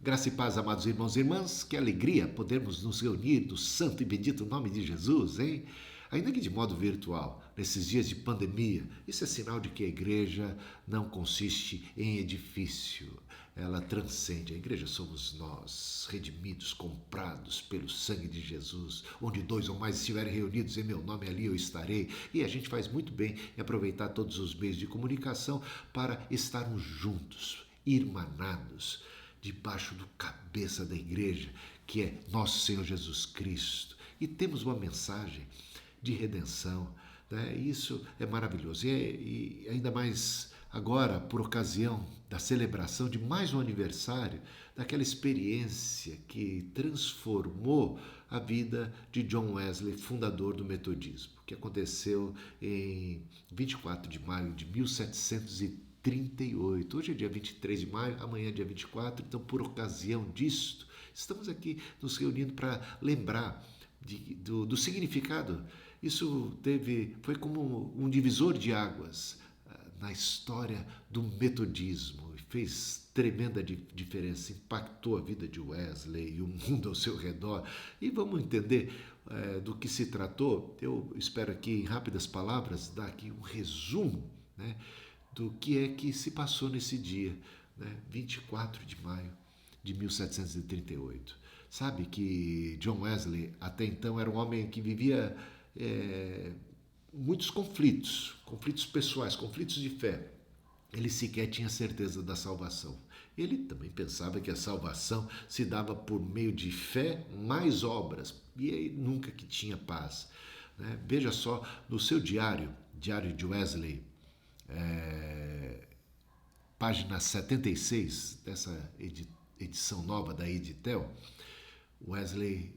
Graça e paz, amados irmãos e irmãs, que alegria podermos nos reunir no santo e bendito nome de Jesus, hein? Ainda que de modo virtual, nesses dias de pandemia, isso é sinal de que a igreja não consiste em edifício, ela transcende. A igreja somos nós, redimidos, comprados pelo sangue de Jesus, onde dois ou mais estiverem reunidos em meu nome, ali eu estarei. E a gente faz muito bem em aproveitar todos os meios de comunicação para estarmos juntos, irmanados, debaixo do cabeça da igreja, que é nosso Senhor Jesus Cristo. E temos uma mensagem de redenção, né? Isso é maravilhoso. E ainda mais agora, por ocasião da celebração de mais um aniversário daquela experiência que transformou a vida de John Wesley, fundador do metodismo, que aconteceu em 24 de maio de 1738. Hoje é dia 23 de maio, amanhã é dia 24, então por ocasião disto, estamos aqui nos reunindo para lembrar do significado. Isso foi como um divisor de águas na história do metodismo, fez tremenda diferença, impactou a vida de Wesley e o mundo ao seu redor. E vamos entender do que se tratou. Eu espero aqui, em rápidas palavras, dar aqui um resumo, né, do que é que se passou nesse dia, né, 24 de maio de 1738. Sabe que John Wesley, até então, era um homem que vivia muitos conflitos pessoais, conflitos de fé. Ele sequer tinha certeza da salvação. Ele também pensava que a salvação se dava por meio de fé mais obras, e aí nunca que tinha paz, né? Veja só, no seu diário de Wesley, página 76 dessa edição nova da Editel, Wesley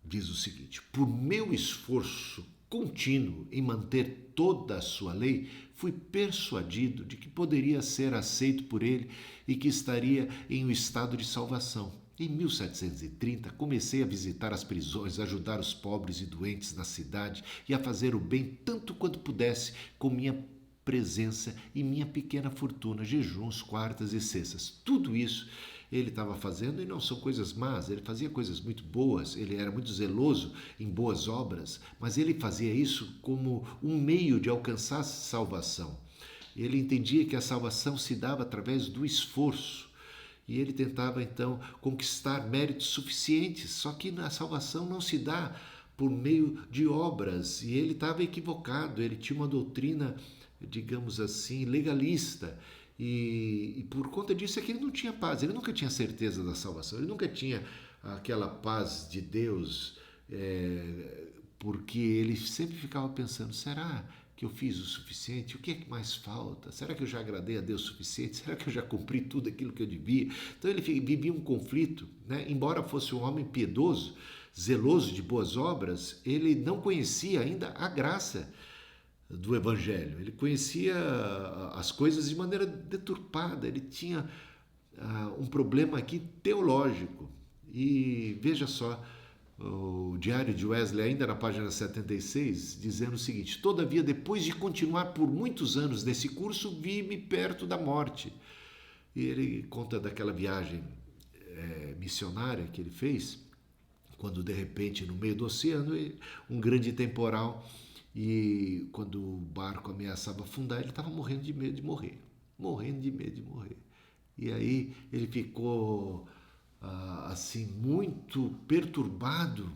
diz o seguinte: por meu esforço contínuo em manter toda a sua lei, fui persuadido de que poderia ser aceito por ele e que estaria em um estado de salvação. Em 1730, comecei a visitar as prisões, a ajudar os pobres e doentes na cidade e a fazer o bem tanto quanto pudesse com minha presença e minha pequena fortuna, jejuns, quartas e sextas. Tudo isso ele estava fazendo, e não são coisas más, ele fazia coisas muito boas, ele era muito zeloso em boas obras, mas ele fazia isso como um meio de alcançar a salvação. Ele entendia que a salvação se dava através do esforço, e ele tentava então conquistar méritos suficientes, só que a salvação não se dá por meio de obras, e ele estava equivocado, ele tinha uma doutrina, digamos assim, legalista. E por conta disso é que ele não tinha paz, ele nunca tinha certeza da salvação, ele nunca tinha aquela paz de Deus, porque ele sempre ficava pensando: será que eu fiz o suficiente? O que é que mais falta? Será que eu já agradei a Deus o suficiente? Será que eu já cumpri tudo aquilo que eu devia? Então ele vivia um conflito, né? Embora fosse um homem piedoso, zeloso de boas obras, ele não conhecia ainda a graça do Evangelho. Ele conhecia as coisas de maneira deturpada, ele tinha um problema aqui teológico. E veja só, o diário de Wesley, ainda na página 76, dizendo o seguinte: todavia, depois de continuar por muitos anos nesse curso, vi-me perto da morte. E ele conta daquela viagem missionária que ele fez, quando de repente, no meio do oceano, um grande temporal, e quando o barco ameaçava afundar, ele estava morrendo de medo de morrer. Morrendo de medo de morrer. E aí ele ficou assim, muito perturbado,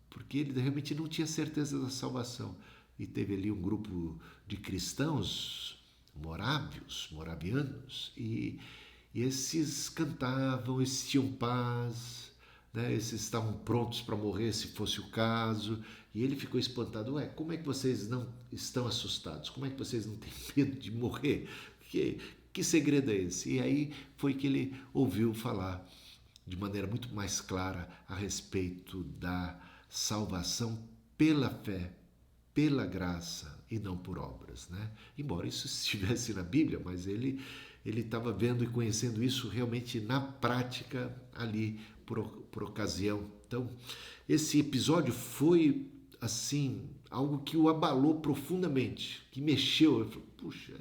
porque ele realmente não tinha certeza da salvação. E teve ali um grupo de cristãos moravianos, e esses cantavam, esses tinham paz, né? Esses estavam prontos para morrer se fosse o caso. E ele ficou espantado: ué, como é que vocês não estão assustados? Como é que vocês não têm medo de morrer? Que segredo é esse? E aí foi que ele ouviu falar de maneira muito mais clara a respeito da salvação pela fé, pela graça e não por obras, né? Embora isso estivesse na Bíblia, mas ele estava vendo e conhecendo isso realmente na prática ali por ocasião. Então, esse episódio foi assim algo que o abalou profundamente, que mexeu. Ele falou: puxa,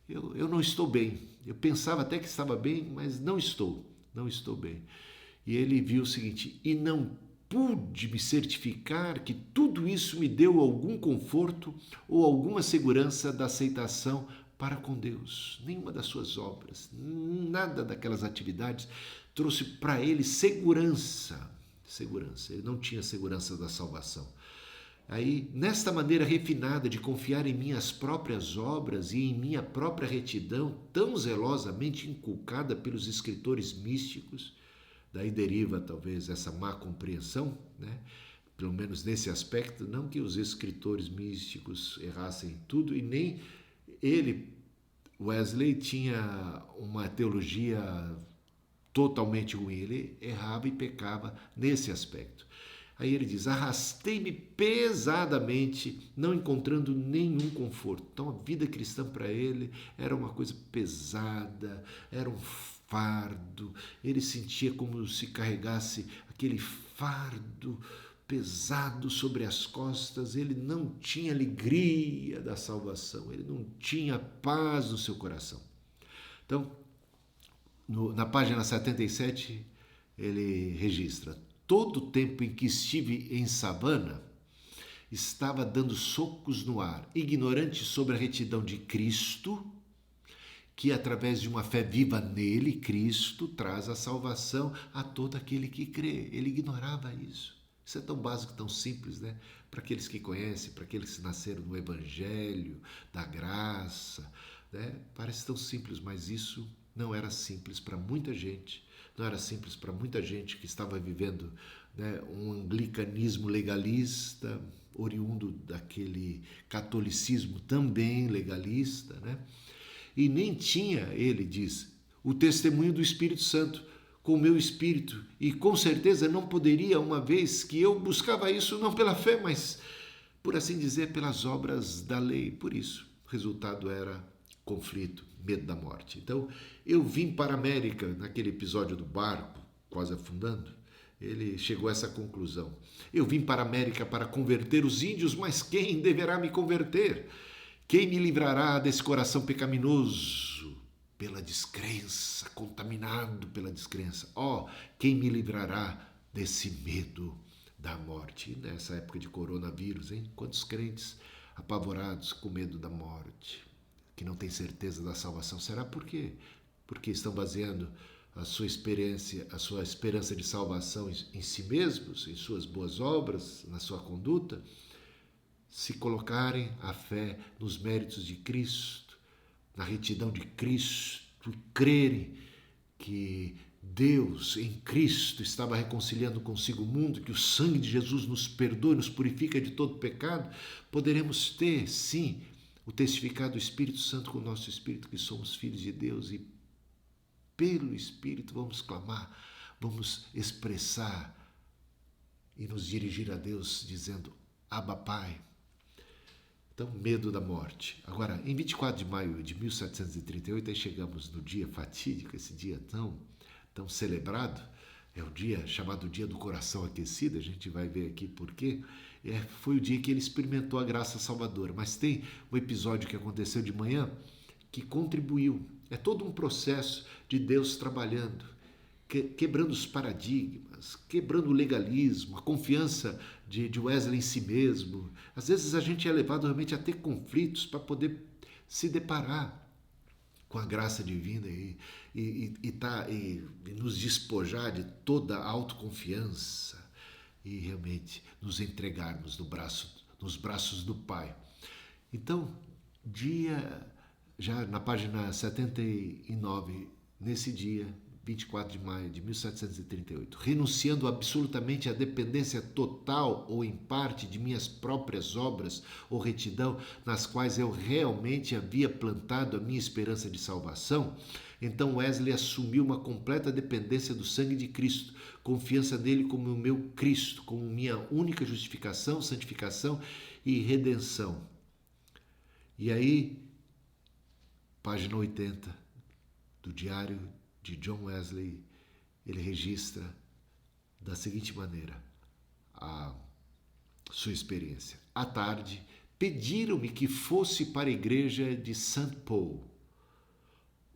eu não estou bem. Eu pensava até que estava bem, mas não estou. não estou bem. E ele viu o seguinte: e não pude me certificar que tudo isso me deu algum conforto ou alguma segurança da aceitação para com Deus. Nenhuma das suas obras, nada daquelas atividades trouxe para ele segurança. Ele não tinha segurança da salvação. Aí, nesta maneira refinada de confiar em minhas próprias obras e em minha própria retidão, tão zelosamente inculcada pelos escritores místicos, daí deriva talvez essa má compreensão, né? Pelo menos nesse aspecto, não que os escritores místicos errassem em tudo, e nem ele, Wesley, tinha uma teologia totalmente ruim, ele errava e pecava nesse aspecto. Aí ele diz: arrastei-me pesadamente, não encontrando nenhum conforto. Então a vida cristã para ele era uma coisa pesada, era um fardo. Ele sentia como se carregasse aquele fardo pesado sobre as costas. Ele não tinha alegria da salvação, ele não tinha paz no seu coração. Então, na página 77, ele registra: todo o tempo em que estive em Savannah, estava dando socos no ar, ignorante sobre a retidão de Cristo, que através de uma fé viva nele, Cristo traz a salvação a todo aquele que crê. Ele ignorava isso. Isso é tão básico, tão simples, né? Para aqueles que conhecem, para aqueles que nasceram no Evangelho, da graça, né? Parece tão simples, mas isso não era simples para muita gente. Não era simples para muita gente que estava vivendo, né, um anglicanismo legalista, oriundo daquele catolicismo também legalista, né? E nem tinha, ele diz, o testemunho do Espírito Santo com o meu espírito, e com certeza não poderia, uma vez que eu buscava isso não pela fé, mas, por assim dizer, pelas obras da lei. Por isso, o resultado era conflito, medo da morte. Então, eu vim para a América, naquele episódio do barco, quase afundando, ele chegou a essa conclusão. Eu vim para a América para converter os índios, mas quem deverá me converter? Quem me livrará desse coração pecaminoso? Pela descrença, contaminado pela descrença. Quem me livrará desse medo da morte? E nessa época de coronavírus, hein? Quantos crentes apavorados com medo da morte, que não têm certeza da salvação. Será por quê? Porque estão baseando a sua esperança de salvação em si mesmos, em suas boas obras, na sua conduta. Se colocarem a fé nos méritos de Cristo, na retidão de Cristo, e crerem que Deus em Cristo estava reconciliando consigo o mundo, que o sangue de Jesus nos perdoa e nos purifica de todo pecado, poderemos ter, sim, o testificado do Espírito Santo com o nosso espírito, que somos filhos de Deus, e pelo Espírito vamos clamar, vamos expressar e nos dirigir a Deus dizendo: Abba, Pai. Então, medo da morte. Agora, em 24 de maio de 1738, aí chegamos no dia fatídico, esse dia tão celebrado, é o dia chamado Dia do Coração Aquecido, a gente vai ver aqui por quê. Foi o dia que ele experimentou a graça salvadora. Mas tem um episódio que aconteceu de manhã que contribuiu. É todo um processo de Deus trabalhando, quebrando os paradigmas, quebrando o legalismo, a confiança de Wesley em si mesmo. Às vezes a gente é levado realmente a ter conflitos para poder se deparar com a graça divina e nos despojar de toda a autoconfiança e realmente nos entregarmos nos braços do Pai. Então, já na página 79, nesse dia, 24 de maio de 1738, renunciando absolutamente à dependência total ou em parte de minhas próprias obras ou retidão, nas quais eu realmente havia plantado a minha esperança de salvação, então Wesley assumiu uma completa dependência do sangue de Cristo, confiança nele como o meu Cristo, como minha única justificação, santificação e redenção. E aí, página 80 do diário de John Wesley, ele registra da seguinte maneira a sua experiência. À tarde, pediram-me que fosse para a igreja de St. Paul.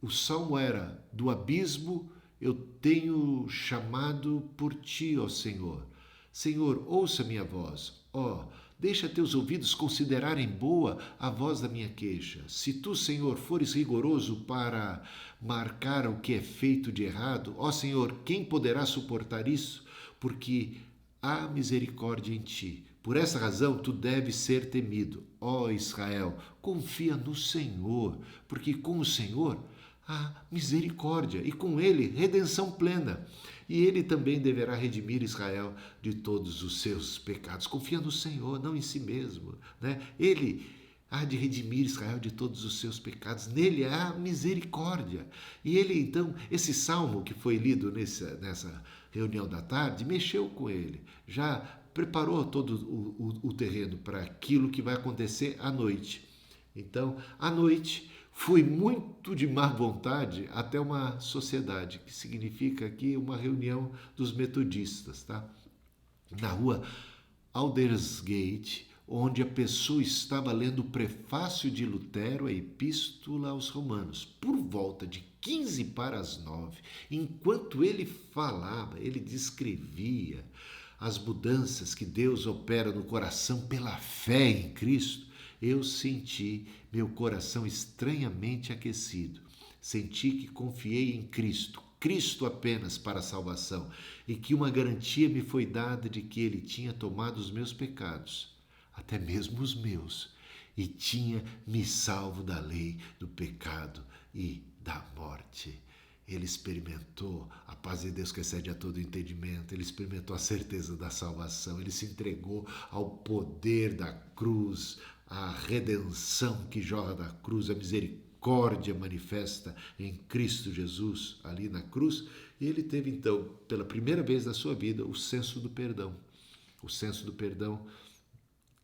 O salmo era: do abismo eu tenho chamado por ti, ó Senhor. Senhor, ouça minha voz. Ó, deixa teus ouvidos considerarem boa a voz da minha queixa. Se tu, Senhor, fores rigoroso para marcar o que é feito de errado, ó Senhor, quem poderá suportar isso? Porque há misericórdia em ti. Por essa razão, tu deves ser temido. Ó Israel, confia no Senhor, porque com o Senhor há misericórdia e com ele redenção plena. E ele também deverá redimir Israel de todos os seus pecados. Confia no Senhor, não em si mesmo, né? Ele há de redimir Israel de todos os seus pecados. Nele há misericórdia. E ele, então, esse salmo que foi lido nessa reunião da tarde, mexeu com ele. Já preparou todo o terreno para aquilo que vai acontecer à noite. Então, à noite, fui muito de má vontade até uma sociedade, que significa aqui uma reunião dos metodistas, tá? Na rua Aldersgate, onde a pessoa estava lendo o prefácio de Lutero, a Epístola aos Romanos, por volta de 15 para as 9. Enquanto ele falava, ele descrevia as mudanças que Deus opera no coração pela fé em Cristo, eu senti meu coração estranhamente aquecido. Senti que confiei em Cristo, Cristo apenas para a salvação, e que uma garantia me foi dada de que Ele tinha tomado os meus pecados, até mesmo os meus, e tinha me salvo da lei, do pecado e da morte. Ele experimentou a paz de Deus que excede a todo entendimento, ele experimentou a certeza da salvação, ele se entregou ao poder da cruz, à redenção que jorra da cruz, a misericórdia manifesta em Cristo Jesus ali na cruz, e ele teve então, pela primeira vez na sua vida, o senso do perdão. O senso do perdão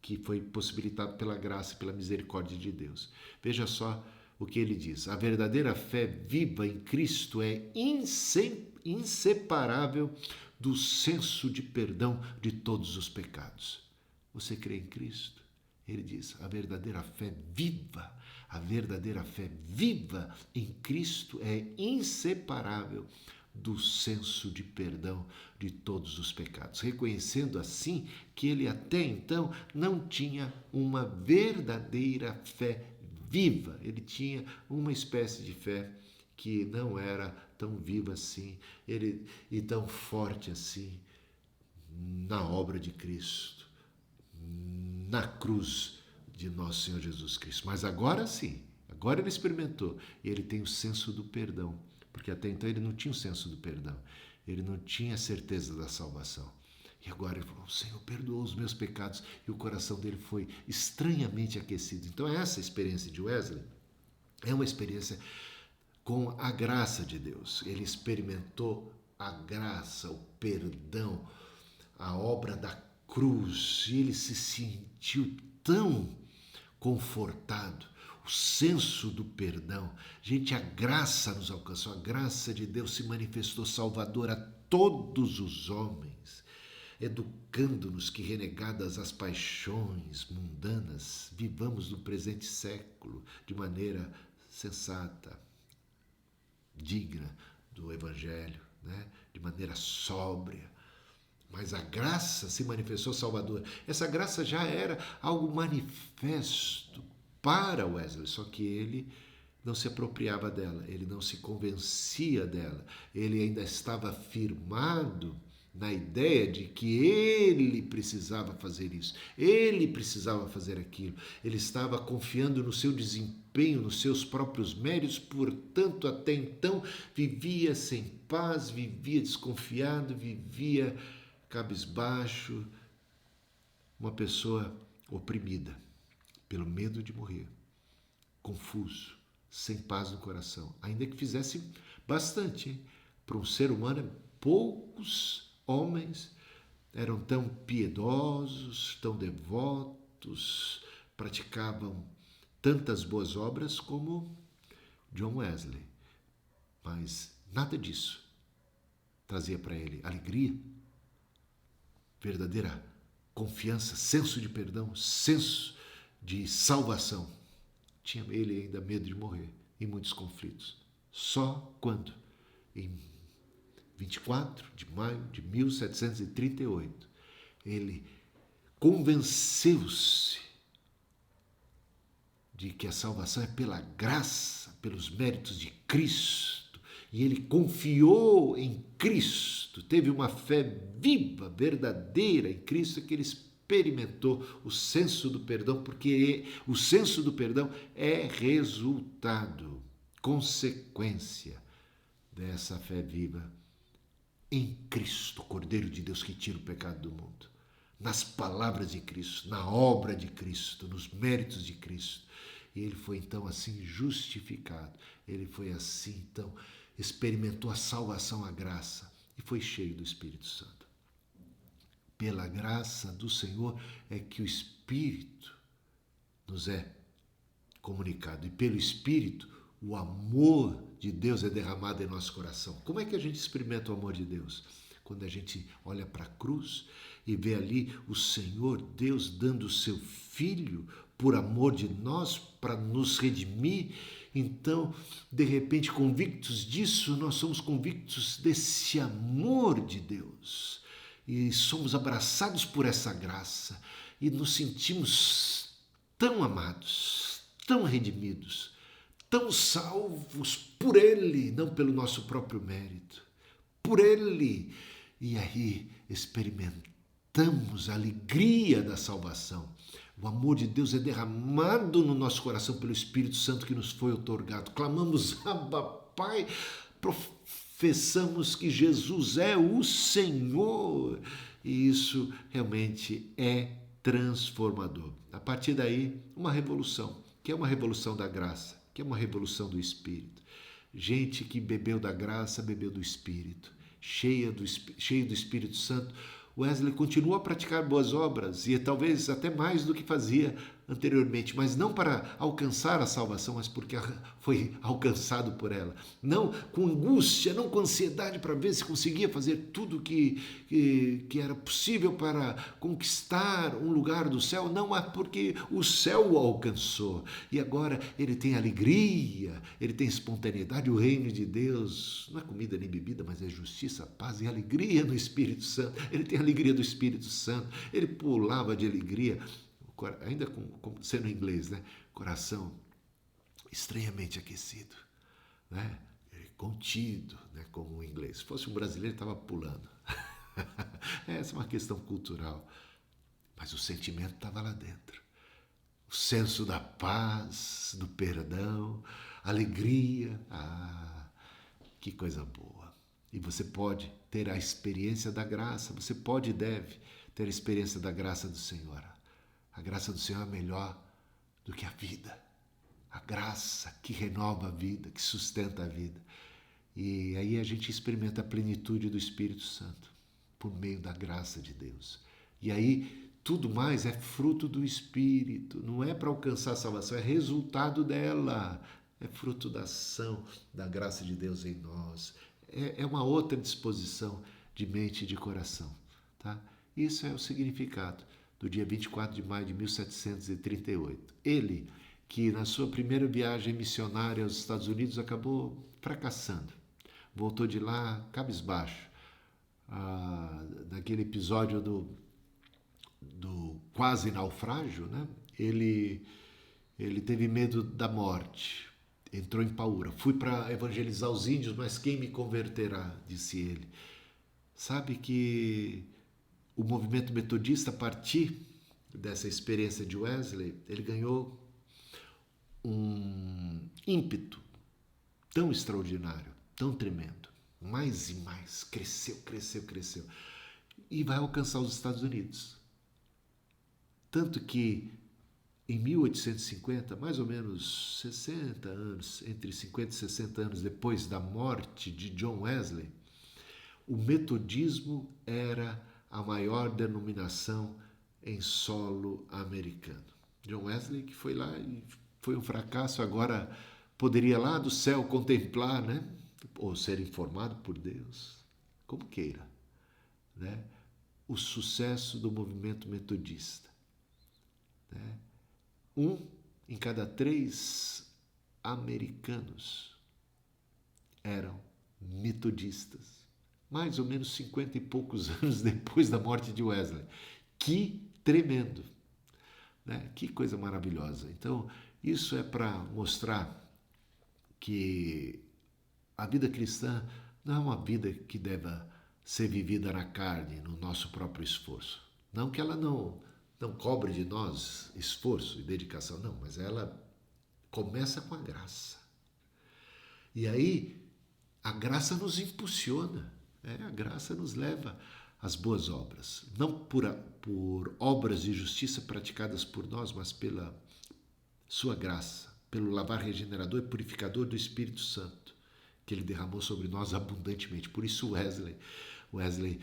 que foi possibilitado pela graça e pela misericórdia de Deus. Veja só o que ele diz: a verdadeira fé viva em Cristo é inseparável do senso de perdão de todos os pecados. Você crê em Cristo? Ele diz: a verdadeira fé viva em Cristo é inseparável do senso de perdão de todos os pecados, reconhecendo assim que ele até então não tinha uma verdadeira fé viva. Ele tinha uma espécie de fé que não era tão viva assim, e tão forte assim na obra de Cristo, na cruz de nosso Senhor Jesus Cristo. Mas agora sim, agora ele experimentou, e ele tem o senso do perdão, porque até então ele não tinha o senso do perdão, ele não tinha a certeza da salvação. E agora ele falou: o Senhor perdoou os meus pecados, e o coração dele foi estranhamente aquecido. Então essa experiência de Wesley é uma experiência com a graça de Deus. Ele experimentou a graça, o perdão, a obra da cruz, e ele se sentiu tão confortado. O senso do perdão. Gente, a graça nos alcançou, a graça de Deus se manifestou salvadora a todos os homens, educando-nos que, renegadas as paixões mundanas, vivamos no presente século de maneira sensata, digna do Evangelho, né? De maneira sóbria. Mas a graça se manifestou salvadora. Essa graça já era algo manifesto para Wesley, só que ele não se apropriava dela, ele não se convencia dela, ele ainda estava firmado na ideia de que ele precisava fazer isso, ele precisava fazer aquilo, ele estava confiando no seu desempenho, nos seus próprios méritos, portanto, até então, vivia sem paz, vivia desconfiado, vivia cabisbaixo, uma pessoa oprimida pelo medo de morrer, confuso, sem paz no coração, ainda que fizesse bastante, hein? Para um ser humano, poucos homens eram tão piedosos, tão devotos, praticavam tantas boas obras como John Wesley, mas nada disso trazia para ele alegria, verdadeira confiança, senso de perdão, senso de salvação. Tinha ele ainda medo de morrer e muitos conflitos. Só quando, em 24 de maio de 1738, ele convenceu-se de que a salvação é pela graça, pelos méritos de Cristo, e ele confiou em Cristo, teve uma fé viva, verdadeira em Cristo, que ele experimentou o senso do perdão, porque o senso do perdão é resultado, consequência dessa fé viva em Cristo, Cordeiro de Deus que tira o pecado do mundo, nas palavras de Cristo, na obra de Cristo, nos méritos de Cristo. E ele foi então assim justificado, ele foi assim então, experimentou a salvação, a graça, e foi cheio do Espírito Santo. Pela graça do Senhor é que o Espírito nos é comunicado, e pelo Espírito o amor de Deus é derramado em nosso coração. Como é que a gente experimenta o amor de Deus? Quando a gente olha para a cruz e vê ali o Senhor Deus dando o seu Filho por amor de nós, para nos redimir. Então, de repente, convictos disso, nós somos convictos desse amor de Deus. E somos abraçados por essa graça e nos sentimos tão amados, tão redimidos, tão salvos por Ele, não pelo nosso próprio mérito, por Ele. E aí experimentamos a alegria da salvação. O amor de Deus é derramado no nosso coração pelo Espírito Santo que nos foi outorgado. Clamamos, Abba, Pai, professamos que Jesus é o Senhor. E isso realmente é transformador. A partir daí, uma revolução, que é uma revolução da graça, que é uma revolução do Espírito. Gente que bebeu da graça, bebeu do Espírito, cheio do Espírito Santo. Wesley continua a praticar boas obras e talvez até mais do que fazia anteriormente, mas não para alcançar a salvação, mas porque foi alcançado por ela. Não com angústia, não com ansiedade para ver se conseguia fazer tudo que era possível para conquistar um lugar do céu, não, mas porque o céu o alcançou. E agora ele tem alegria, ele tem espontaneidade. O reino de Deus não é comida nem bebida, mas é justiça, paz e alegria no Espírito Santo. Ele tem a alegria do Espírito Santo. Ele pulava de alegria, ainda sendo inglês, né? Coração estranhamente aquecido, né? Contido, né? Como o inglês. Se fosse um brasileiro, estava pulando. Essa é uma questão cultural. Mas o sentimento estava lá dentro. O senso da paz, do perdão, alegria. Ah, que coisa boa. E você pode ter a experiência da graça. Você pode e deve ter a experiência da graça do Senhor. A graça do Senhor é melhor do que a vida. A graça que renova a vida, que sustenta a vida. E aí a gente experimenta a plenitude do Espírito Santo por meio da graça de Deus. E aí tudo mais é fruto do Espírito. Não é para alcançar a salvação, é resultado dela. É fruto da ação da graça de Deus em nós. É uma outra disposição de mente e de coração. Tá? Isso é o significado do dia 24 de maio de 1738. Ele, que na sua primeira viagem missionária aos Estados Unidos acabou fracassando. Voltou de lá cabisbaixo. Naquele episódio do quase naufrágio, né? Ele teve medo da morte. Entrou em paúra. Fui para evangelizar os índios, mas quem me converterá? Disse ele. Sabe que o movimento metodista, a partir dessa experiência de Wesley, ele ganhou um ímpeto tão extraordinário, tão tremendo. Mais e mais. Cresceu, cresceu, cresceu. E vai alcançar os Estados Unidos. Tanto que em 1850, mais ou menos 60 anos, entre 50 e 60 anos depois da morte de John Wesley, o metodismo era a maior denominação em solo americano. John Wesley, que foi lá e foi um fracasso, agora poderia lá do céu contemplar, né? Ou ser informado por Deus, como queira, né? O sucesso do movimento metodista. Né? 1 em cada 3 americanos eram metodistas. mais ou menos 50 e poucos anos depois da morte de Wesley. Que tremendo, né? Que coisa maravilhosa. Então, isso é para mostrar que a vida cristã não é uma vida que deva ser vivida na carne, no nosso próprio esforço. Não que ela não cobre de nós esforço e dedicação, não, mas ela começa com a graça. E aí, a graça nos impulsiona, a graça nos leva às boas obras. Não por obras de justiça praticadas por nós, mas pela sua graça, pelo lavar regenerador e purificador do Espírito Santo, que ele derramou sobre nós abundantemente. Por isso Wesley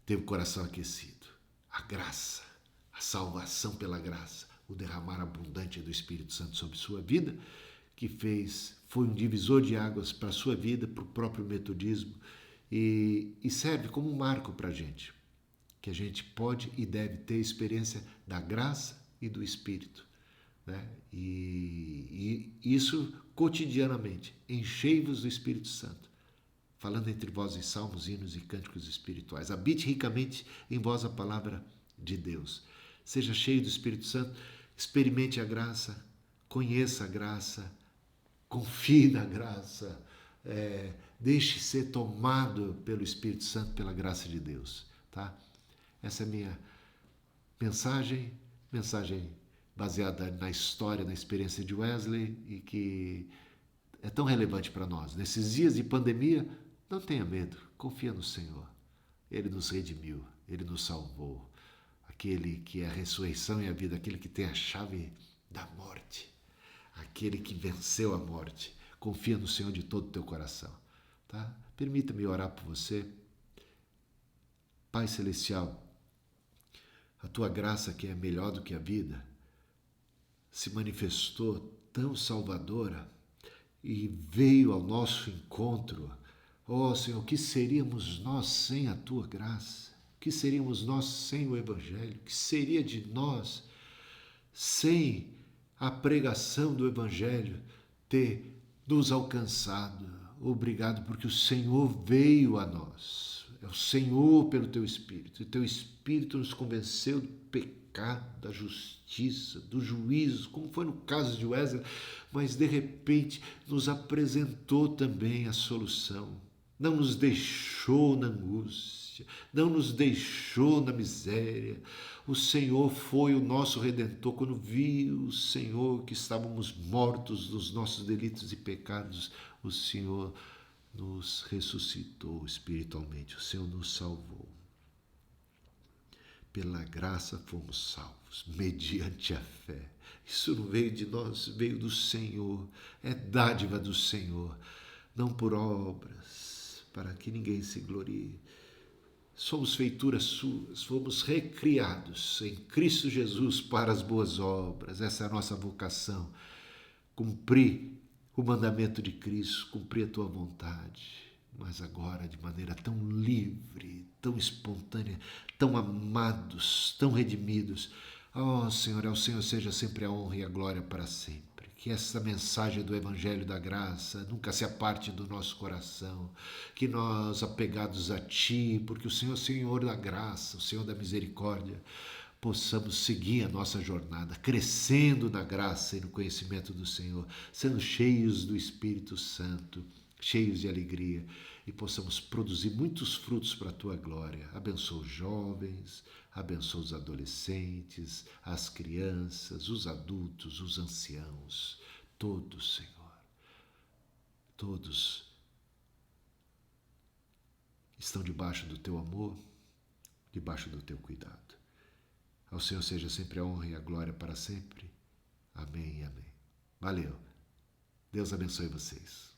teve o coração aquecido. A graça, a salvação pela graça, o derramar abundante do Espírito Santo sobre sua vida, que foi um divisor de águas para a sua vida, para o próprio metodismo, e serve como um marco para a gente, que a gente pode e deve ter experiência da graça e do Espírito, né? E isso cotidianamente. Enchei-vos do Espírito Santo, falando entre vós em salmos, hinos e cânticos espirituais. Habite ricamente em vós a palavra de Deus. Seja cheio do Espírito Santo, experimente a graça, conheça a graça, confie na graça, deixe ser tomado pelo Espírito Santo, pela graça de Deus, tá? Essa é a minha mensagem baseada na história, na experiência de Wesley, e que é tão relevante para nós. Nesses dias de pandemia, não tenha medo, confia no Senhor. Ele nos redimiu, Ele nos salvou. Aquele que é a ressurreição e a vida, aquele que tem a chave da morte, aquele que venceu a morte. Confia no Senhor de todo o teu coração, tá? Permita-me orar por você. Pai Celestial, a tua graça, que é melhor do que a vida, se manifestou tão salvadora e veio ao nosso encontro. Oh, Senhor, que seríamos nós sem a tua graça? Que seríamos nós sem o Evangelho? Que seria de nós sem a pregação do Evangelho ter nos alcançado? Obrigado, porque o Senhor veio a nós. É o Senhor pelo teu Espírito. E teu Espírito nos convenceu do pecado, da justiça, do juízo, como foi no caso de Wesley, mas de repente nos apresentou também a solução. Não nos deixou na angústia, não nos deixou na miséria. O Senhor foi o nosso Redentor. Quando viu o Senhor que estávamos mortos dos nossos delitos e pecados, o Senhor nos ressuscitou espiritualmente, o Senhor nos salvou. Pela graça fomos salvos, mediante a fé. Isso não veio de nós, veio do Senhor, é dádiva do Senhor, não por obras, para que ninguém se glorie. Somos feituras suas, fomos recriados em Cristo Jesus para as boas obras. Essa é a nossa vocação, cumprir o mandamento de Cristo, cumprir a tua vontade, mas agora de maneira tão livre, tão espontânea, tão amados, tão redimidos. Oh, Senhor, ao Senhor seja sempre a honra e a glória para sempre. Que essa mensagem do Evangelho da Graça nunca se aparte do nosso coração. Que nós, apegados a Ti, porque o Senhor é o Senhor da graça, o Senhor da misericórdia, possamos seguir a nossa jornada, crescendo na graça e no conhecimento do Senhor, sendo cheios do Espírito Santo, cheios de alegria, e possamos produzir muitos frutos para a Tua glória. Abençoa os jovens, abençoa os adolescentes, as crianças, os adultos, os anciãos, todos, Senhor. Todos estão debaixo do Teu amor, debaixo do Teu cuidado. Ao Senhor seja sempre a honra e a glória para sempre. Amém e amém. Valeu. Deus abençoe vocês.